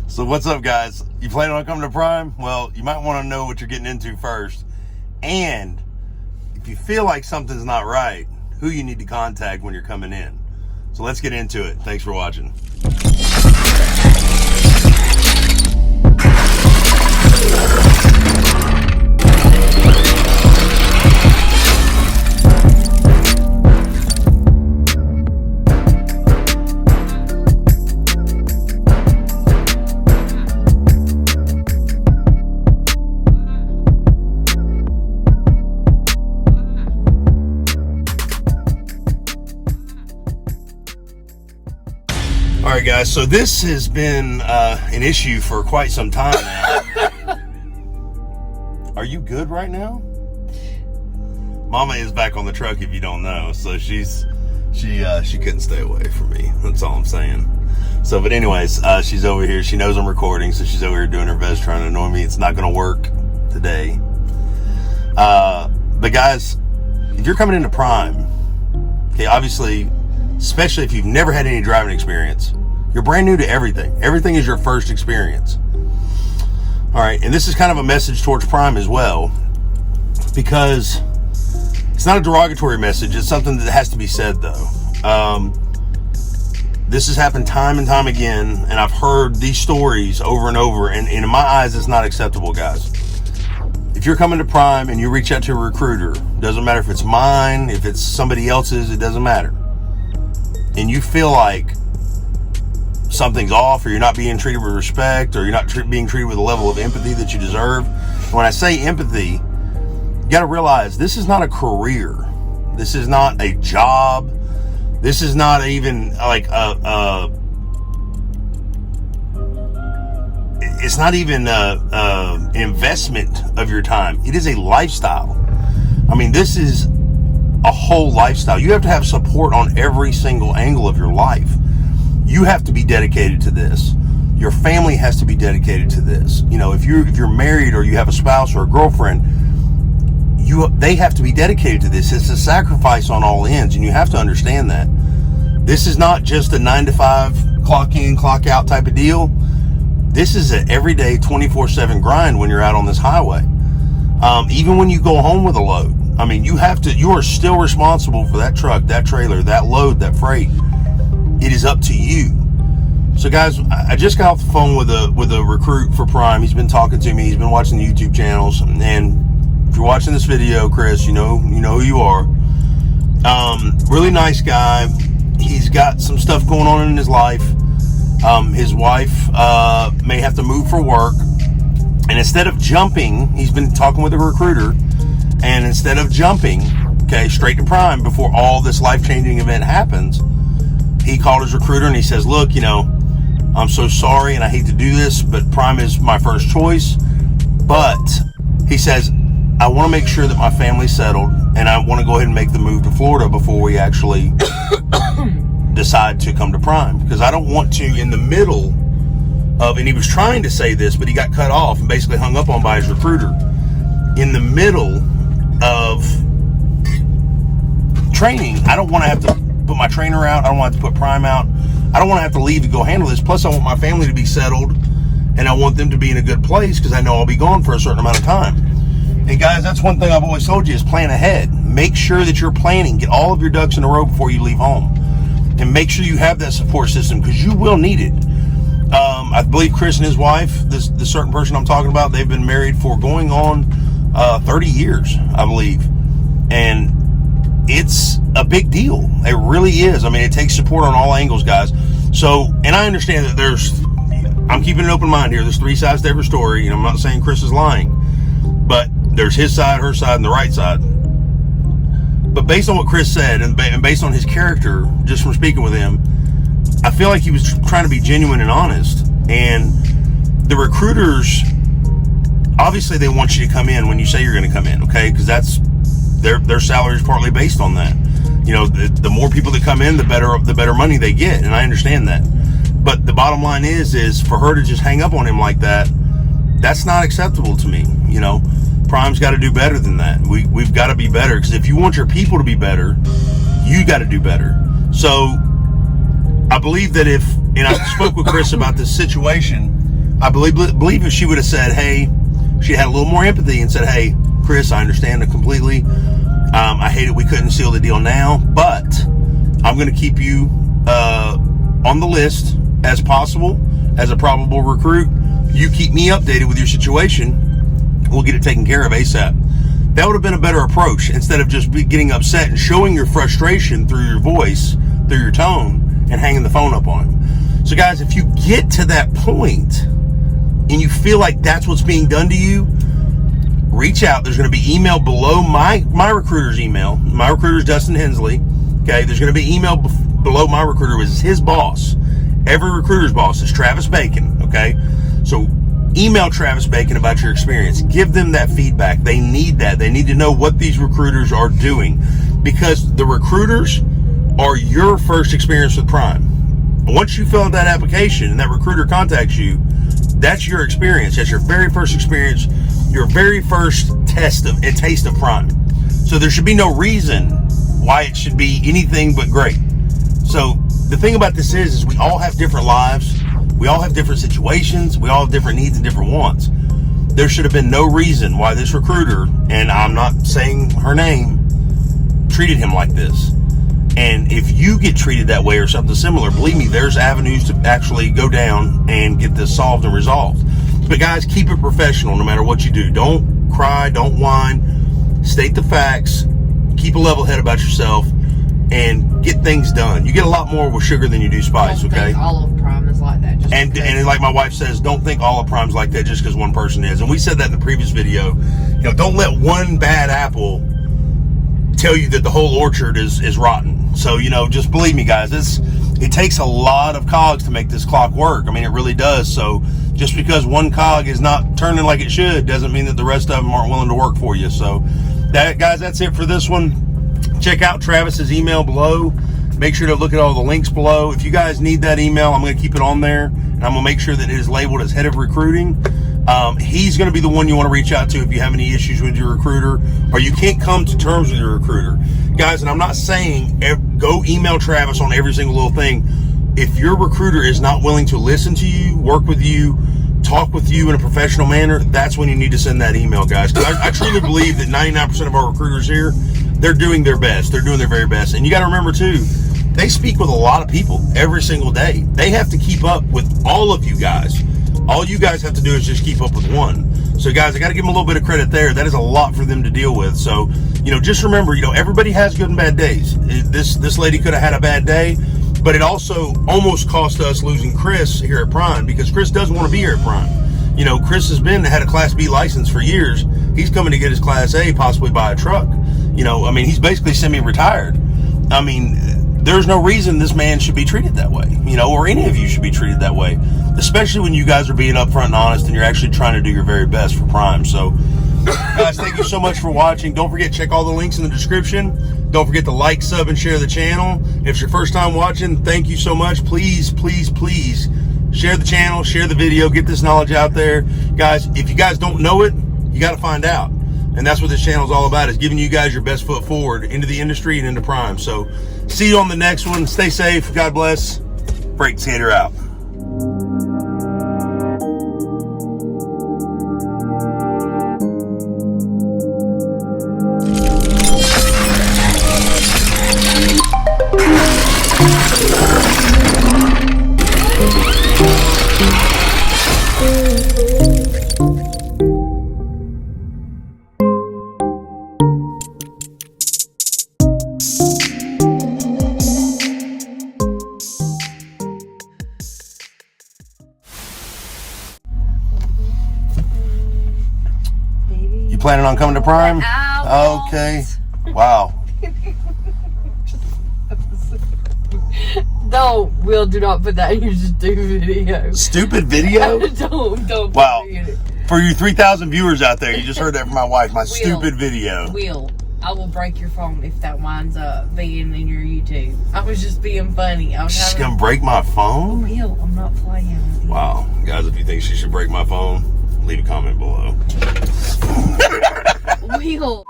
So what's up, guys? You planning on coming to Prime? Well, you might want to know what you're getting into first. And if you feel like something's not right, who you need to contact when you're coming in. So let's get into it. Thanks for watching. All right, guys, so this has been an issue for quite some time now. Are you good right now? Mama is back on the truck, if you don't know, so she couldn't stay away from me. That's all I'm saying. So, but anyways, she's over here. She knows I'm recording, so she's over here doing her best trying to annoy me. It's not going to work today. But guys, if you're coming into Prime, okay, obviously, especially if you've never had any driving experience, you're brand new to everything. Everything is your first experience. All right, and this is kind of a message towards Prime as well, because it's not a derogatory message. It's something that has to be said, though. This has happened time and time again, and I've heard these stories over and over, and in my eyes, it's not acceptable, guys. If you're coming to Prime and you reach out to a recruiter, doesn't matter if it's mine, if it's somebody else's, it doesn't matter, and you feel like something's off, or you're not being treated with respect, or you're not being treated with a level of empathy that you deserve. And when I say empathy, you got to realize this is not a career. This is not a job. This is not even like it's not even an investment of your time. It is a lifestyle. I mean, this is a whole lifestyle. You have to have support on every single angle of your life. You have to be dedicated to this. Your family has to be dedicated to this. You know, if you're married, or you have a spouse or a girlfriend, they have to be dedicated to this. It's a sacrifice on all ends, and you have to understand that. This is not just a 9 to 5 clock in, clock out type of deal. This is an everyday 24/7 grind when you're out on this highway. Even when you go home with a load, I mean, you are still responsible for that truck, that trailer, that load, that freight. It is up to you. So guys, I just got off the phone with a recruit for Prime. He's been talking to me. He's been watching the YouTube channels. And if you're watching this video, Chris, you know who you are. Really nice guy. He's got some stuff going on in his life. His wife may have to move for work. And instead of jumping, he's been talking with a recruiter. And instead of jumping, okay, straight to Prime before all this life-changing event happens, he called his recruiter and he says, look, I'm so sorry and I hate to do this, but Prime is my first choice. But he says, I want to make sure that my family's settled, and I want to go ahead and make the move to Florida before we actually decide to come to Prime. Because I don't want to, in the middle of, and he was trying to say this, but he got cut off and basically hung up on by his recruiter. In the middle of training, I don't want to have to put my trainer out. I don't want to put Prime out. I don't want to have to leave to go handle this. Plus, I want my family to be settled, and I want them to be in a good place, because I know I'll be gone for a certain amount of time. And guys, that's one thing I've always told you, is plan ahead. Make sure that you're planning. Get all of your ducks in a row before you leave home, and make sure you have that support system, because you will need it. I believe Chris and his wife, this certain person I'm talking about, they've been married for going on 30 years, I believe. And it's a big deal. It really is. I mean, it takes support on all angles, guys. So, and I understand that I'm keeping an open mind here. There's three sides to every story. I'm not saying Chris is lying, but there's his side, her side, and the right side. But based on what Chris said, and based on his character, just from speaking with him, I feel like he was trying to be genuine and honest. And the recruiters, obviously they want you to come in when you say you're going to come in, okay? Because that's their salary is partly based on that. The more people that come in, the better money they get, and I understand that. But the bottom line is for her to just hang up on him like that, that's not acceptable to me. Prime's got to do better than that. We've got to be better, because if you want your people to be better, you got to do better. So I believe that and I spoke with Chris about this situation, I believe if she would have said, hey, she had a little more empathy and said, hey, Chris, I understand it completely. I hate it we couldn't seal the deal now, but I'm going to keep you on the list as possible, as a probable recruit. You keep me updated with your situation. We'll get it taken care of ASAP. That would have been a better approach, instead of just getting upset and showing your frustration through your voice, through your tone, and hanging the phone up on him. So guys, if you get to that point and you feel like that's what's being done to you, reach out. There's going to be email below my recruiter's email. My recruiter's Dustin Hensley. Okay, there's going to be email below my recruiter, which is his boss. Every recruiter's boss is Travis Bacon. Okay, so email Travis Bacon about your experience. Give them that feedback. They need that. They need to know what these recruiters are doing, because the recruiters are your first experience with Prime. Once you fill out that application and that recruiter contacts you, that's your experience. That's your very first experience, your very first taste of Prime. So there should be no reason why it should be anything but great. So the thing about this is we all have different lives. We all have different situations. We all have different needs and different wants. There should have been no reason why this recruiter, and I'm not saying her name, treated him like this. And if you get treated that way or something similar, believe me, there's avenues to actually go down and get this solved and resolved. But guys, keep it professional no matter what you do. Don't cry, don't whine, state the facts, keep a level head about yourself, and get things done. You get a lot more with sugar than you do spice, don't okay? Think all of Prime is like that. And like my wife says, don't think all of Prime's like that just because one person is. And we said that in the previous video. You know, don't let one bad apple tell you that the whole orchard is rotten. So, you know, just believe me, guys, it takes a lot of cogs to make this clock work. I mean, it really does. So just because one cog is not turning like it should doesn't mean that the rest of them aren't willing to work for you. So guys, that's it for this one. Check out Travis's email below. Make sure to look at all the links below. If you guys need that email, I'm going to keep it on there, and I'm going to make sure that it is labeled as head of recruiting. He's going to be the one you want to reach out to if you have any issues with your recruiter, or you can't come to terms with your recruiter. Guys, and I'm not saying go email Travis on every single little thing. If your recruiter is not willing to listen to you, work with you, talk with you in a professional manner, that's when you need to send that email, guys. Because I truly believe that 99% of our recruiters here, they're doing their best. They're doing their very best. And you got to remember, too, they speak with a lot of people every single day. They have to keep up with all of you guys. All you guys have to do is just keep up with one. So, guys, I got to give them a little bit of credit there. That is a lot for them to deal with. So, you know, just remember, you know, everybody has good and bad days. This lady could have had a bad day, but it also almost cost us losing Chris here at Prime, because Chris doesn't want to be here at Prime. You know, Chris had a Class B license for years. He's coming to get his Class A, possibly buy a truck. You know, I mean, he's basically semi-retired. I mean, there's no reason this man should be treated that way, you know, or any of you should be treated that way, especially when you guys are being upfront and honest and you're actually trying to do your very best for Prime. So, guys, thank you so much for watching. Don't forget, check all the links in the description. Don't forget to like, sub, and share the channel. If it's your first time watching, thank you so much. Please, please, please share the channel, share the video, get this knowledge out there. Guys, if you guys don't know it, you got to find out. And that's what this channel is all about, is giving you guys your best foot forward into the industry and into Prime. So see you on the next one. Stay safe. God bless. Break Skater out. Planning on coming to Prime? Okay. Wow. Do not put that in your stupid video. Stupid video? don't. Wow. For you 3,000 viewers out there, you just heard that from my wife. My stupid video. I will break your phone if that winds up being in your YouTube. I was just being funny. She's gonna break my phone? I'm not playing with you. Wow. Guys, if you think she should break my phone, leave a comment below. Will.